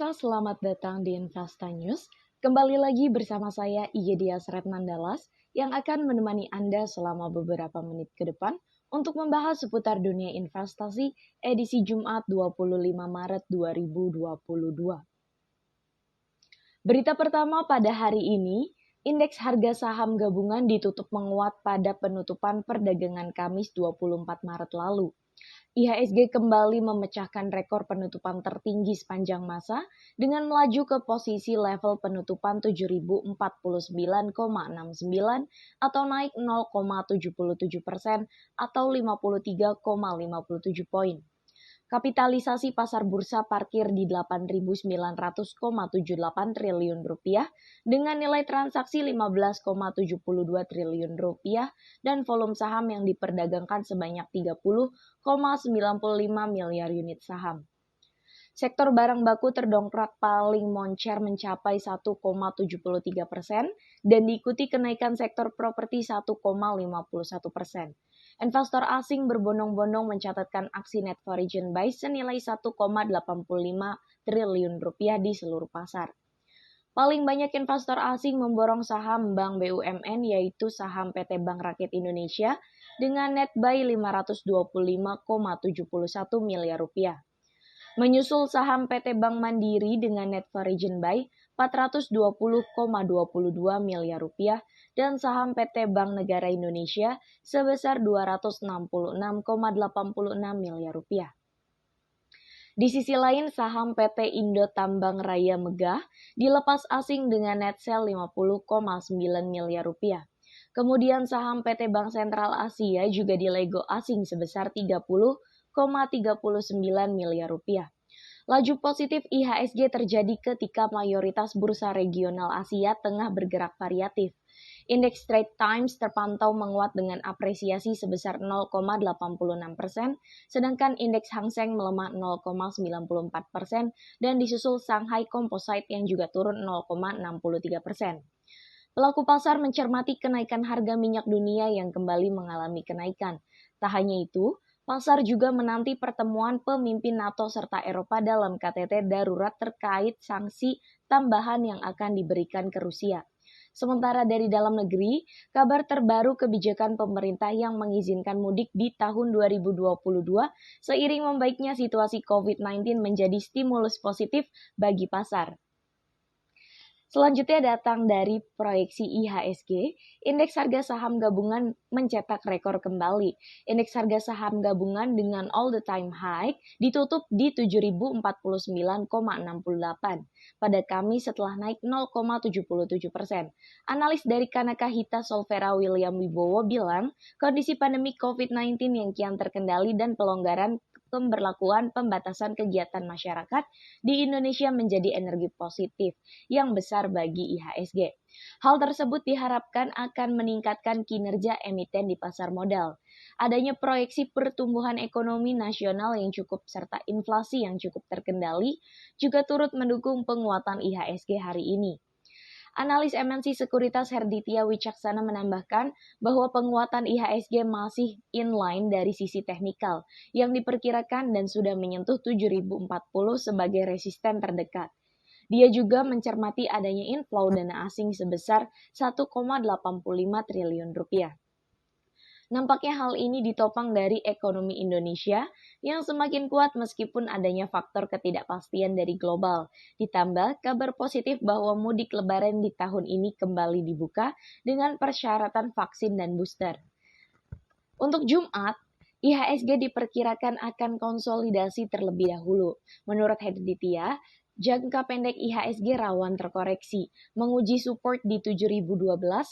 Pemirsa, selamat datang di Investa News. Kembali lagi bersama saya Igedias Retnandalas yang akan menemani Anda selama beberapa menit ke depan untuk membahas seputar dunia investasi edisi Jumat 25 Maret 2022. Berita pertama pada hari ini, indeks harga saham gabungan ditutup menguat pada penutupan perdagangan Kamis 24 Maret lalu. IHSG kembali memecahkan rekor penutupan tertinggi sepanjang masa dengan melaju ke posisi level penutupan 7.049,69 atau naik 0,77% atau 53,57 poin. Kapitalisasi pasar bursa parkir di 8.900,78 triliun rupiah dengan nilai transaksi 15,72 triliun rupiah dan volume saham yang diperdagangkan sebanyak 30,95 miliar unit saham. Sektor barang baku terdongkrak paling moncer mencapai 1,73% dan diikuti kenaikan sektor properti 1,51%. Investor asing berbondong-bondong mencatatkan aksi net foreign buy senilai 1,85 triliun rupiah di seluruh pasar. Paling banyak investor asing memborong saham Bank BUMN yaitu saham PT Bank Rakyat Indonesia dengan net buy 525,71 miliar rupiah. Menyusul saham PT Bank Mandiri dengan net foreign buy 420,22 miliar rupiah dan saham PT Bank Negara Indonesia sebesar 266,86 miliar rupiah. Di sisi lain, saham PT Indo Tambang Raya Megah dilepas asing dengan net sell 50,9 miliar rupiah. Kemudian saham PT Bank Sentral Asia juga dilego asing sebesar 30,39 miliar rupiah. Laju positif IHSG terjadi ketika mayoritas bursa regional Asia tengah bergerak variatif. Indeks Straits Times terpantau menguat dengan apresiasi sebesar 0,86%, sedangkan indeks Hang Seng melemah 0,94% dan disusul Shanghai Composite yang juga turun 0,63%. Pelaku pasar mencermati kenaikan harga minyak dunia yang kembali mengalami kenaikan. Tak hanya itu, pasar juga menanti pertemuan pemimpin NATO serta Eropa dalam KTT darurat terkait sanksi tambahan yang akan diberikan ke Rusia. Sementara dari dalam negeri, kabar terbaru kebijakan pemerintah yang mengizinkan mudik di tahun 2022 seiring membaiknya situasi COVID-19 menjadi stimulus positif bagi pasar. Selanjutnya datang dari proyeksi IHSG, indeks harga saham gabungan mencetak rekor kembali. Indeks harga saham gabungan dengan all the time high ditutup di 7.049,68 pada Kamis setelah naik 0,77%. Analis dari Kanaka Hita Solvera William Wibowo bilang, kondisi pandemi COVID-19 yang kian terkendali dan pelonggaran pemberlakuan pembatasan kegiatan masyarakat di Indonesia menjadi energi positif yang besar bagi IHSG. Hal tersebut diharapkan akan meningkatkan kinerja emiten di pasar modal. Adanya proyeksi pertumbuhan ekonomi nasional yang cukup serta inflasi yang cukup terkendali juga turut mendukung penguatan IHSG hari ini. Analis MNC Sekuritas Herditya Wicaksana menambahkan bahwa penguatan IHSG masih inline dari sisi teknikal yang diperkirakan dan sudah menyentuh 7.040 sebagai resisten terdekat. Dia juga mencermati adanya inflow dana asing sebesar 1,85 triliun rupiah. Nampaknya hal ini ditopang dari ekonomi Indonesia yang semakin kuat meskipun adanya faktor ketidakpastian dari global. Ditambah kabar positif bahwa mudik lebaran di tahun ini kembali dibuka dengan persyaratan vaksin dan booster. Untuk Jumat, IHSG diperkirakan akan konsolidasi terlebih dahulu. Menurut Herditya, jangka pendek IHSG rawan terkoreksi, menguji support di 7.012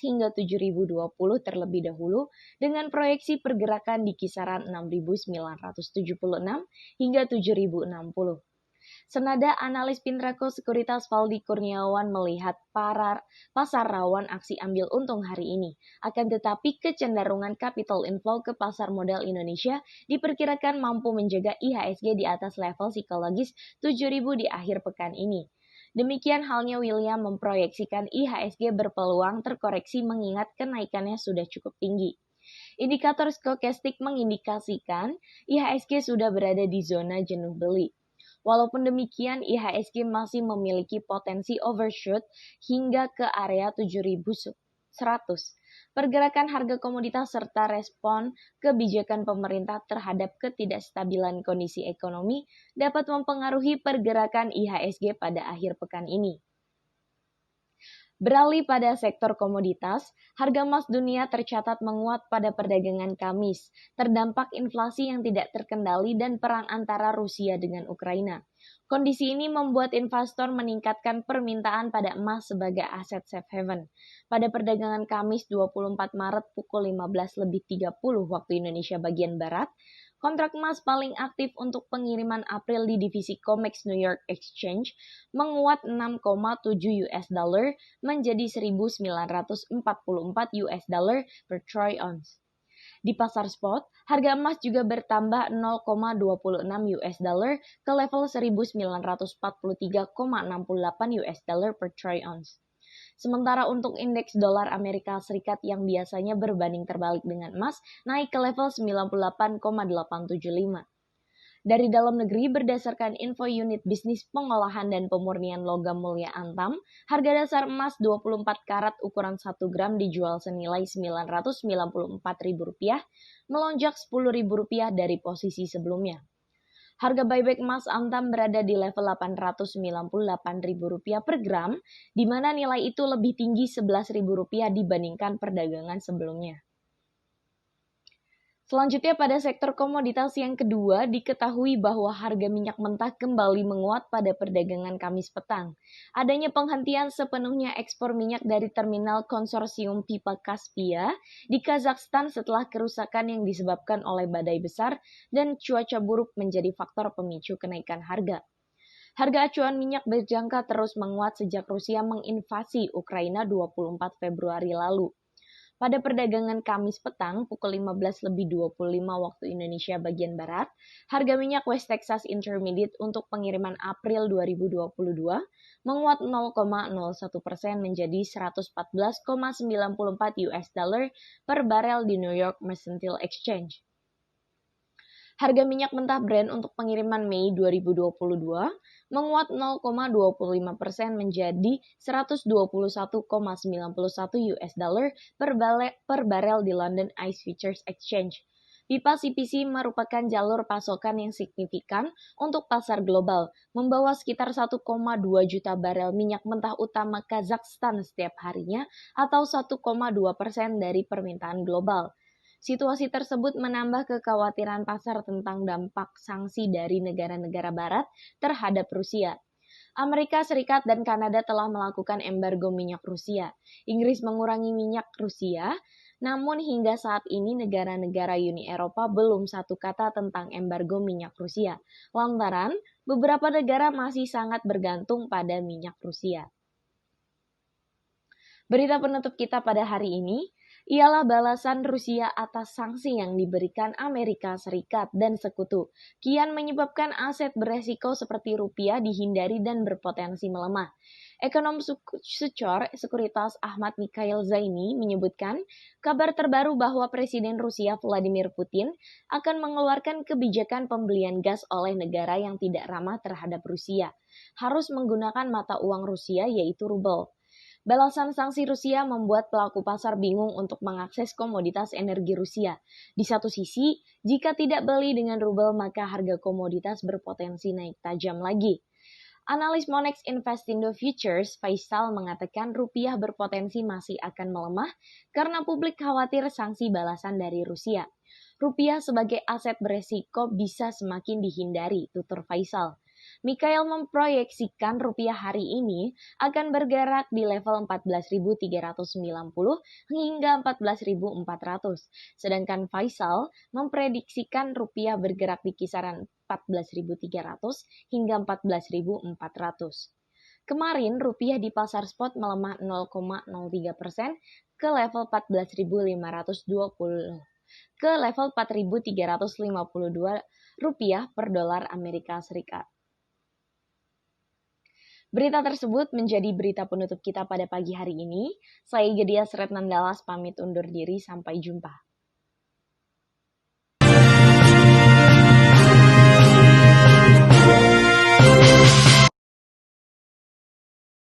hingga 7.020 terlebih dahulu dengan proyeksi pergerakan di kisaran 6.976 hingga 7.060. Senada analis Pintraco Sekuritas Valdi Kurniawan melihat pasar rawan aksi ambil untung hari ini. Akan tetapi kecenderungan capital inflow ke pasar modal Indonesia diperkirakan mampu menjaga IHSG di atas level psikologis 7.000 di akhir pekan ini. Demikian halnya William memproyeksikan IHSG berpeluang terkoreksi mengingat kenaikannya sudah cukup tinggi. Indikator stokastik mengindikasikan IHSG sudah berada di zona jenuh beli. Walaupun demikian, IHSG masih memiliki potensi overshoot hingga ke area 7.100. Pergerakan harga komoditas serta respon kebijakan pemerintah terhadap ketidakstabilan kondisi ekonomi dapat mempengaruhi pergerakan IHSG pada akhir pekan ini. Beralih pada sektor komoditas, harga emas dunia tercatat menguat pada perdagangan Kamis, terdampak inflasi yang tidak terkendali dan perang antara Rusia dengan Ukraina. Kondisi ini membuat investor meningkatkan permintaan pada emas sebagai aset safe haven. Pada perdagangan Kamis 24 Maret pukul 15.30 waktu Indonesia bagian Barat, kontrak emas paling aktif untuk pengiriman April di divisi COMEX New York Exchange menguat 6,7 US dollar menjadi 1.944 US dollar per troy ounce. Di pasar spot, harga emas juga bertambah 0,26 US dollar ke level 1.943,68 US dollar per troy ounce. Sementara untuk indeks dolar Amerika Serikat yang biasanya berbanding terbalik dengan emas naik ke level 98,875. Dari dalam negeri, berdasarkan info unit bisnis pengolahan dan pemurnian logam mulia Antam, harga dasar emas 24 karat ukuran 1 gram dijual senilai Rp994.000, melonjak Rp10.000 dari posisi sebelumnya. Harga buyback emas Antam berada di level Rp898.000 per gram, di mana nilai itu lebih tinggi Rp11.000 dibandingkan perdagangan sebelumnya. Selanjutnya pada sektor komoditas yang kedua, diketahui bahwa harga minyak mentah kembali menguat pada perdagangan Kamis petang. Adanya penghentian sepenuhnya ekspor minyak dari terminal konsorsium pipa Kaspia di Kazakhstan setelah kerusakan yang disebabkan oleh badai besar dan cuaca buruk menjadi faktor pemicu kenaikan harga. Harga acuan minyak berjangka terus menguat sejak Rusia menginvasi Ukraina 24 Februari lalu. Pada perdagangan Kamis petang pukul 15.25 waktu Indonesia bagian Barat, harga minyak West Texas Intermediate untuk pengiriman April 2022 menguat 0,01% menjadi 114,94 US dollar per barel di New York Mercantile Exchange. Harga minyak mentah Brent untuk pengiriman Mei 2022 menguat 0,25% menjadi 121,91 US dollar per barel di London Ice Futures Exchange. Pipa CPC merupakan jalur pasokan yang signifikan untuk pasar global, membawa sekitar 1,2 juta barel minyak mentah utama Kazakhstan setiap harinya atau 1,2% dari permintaan global. Situasi tersebut menambah kekhawatiran pasar tentang dampak sanksi dari negara-negara barat terhadap Rusia. Amerika Serikat dan Kanada telah melakukan embargo minyak Rusia. Inggris mengurangi minyak Rusia, namun hingga saat ini negara-negara Uni Eropa belum satu kata tentang embargo minyak Rusia. Lantaran beberapa negara masih sangat bergantung pada minyak Rusia. Berita penutup kita pada hari ini ialah balasan Rusia atas sanksi yang diberikan Amerika Serikat dan sekutu, kian menyebabkan aset beresiko seperti rupiah dihindari dan berpotensi melemah. Ekonom Sucor Sekuritas Ahmad Mikhail Zaini menyebutkan kabar terbaru bahwa Presiden Rusia Vladimir Putin akan mengeluarkan kebijakan pembelian gas oleh negara yang tidak ramah terhadap Rusia, harus menggunakan mata uang Rusia yaitu rubel. Balasan sanksi Rusia membuat pelaku pasar bingung untuk mengakses komoditas energi Rusia. Di satu sisi, jika tidak beli dengan rubel maka harga komoditas berpotensi naik tajam lagi. Analis Monex Investindo Futures, Faisal mengatakan rupiah berpotensi masih akan melemah karena publik khawatir sanksi balasan dari Rusia. Rupiah sebagai aset beresiko bisa semakin dihindari, tutur Faisal. Mikhail memproyeksikan rupiah hari ini akan bergerak di level 14.390 hingga 14.400. Sedangkan Faisal memprediksikan rupiah bergerak di kisaran 14.300 hingga 14.400. Kemarin rupiah di pasar spot melemah 0,03% ke level 14.520 ke level 4.352 rupiah per dolar Amerika Serikat. Berita tersebut menjadi berita penutup kita pada pagi hari ini. Saya Gedia Sretnandalas pamit undur diri, sampai jumpa.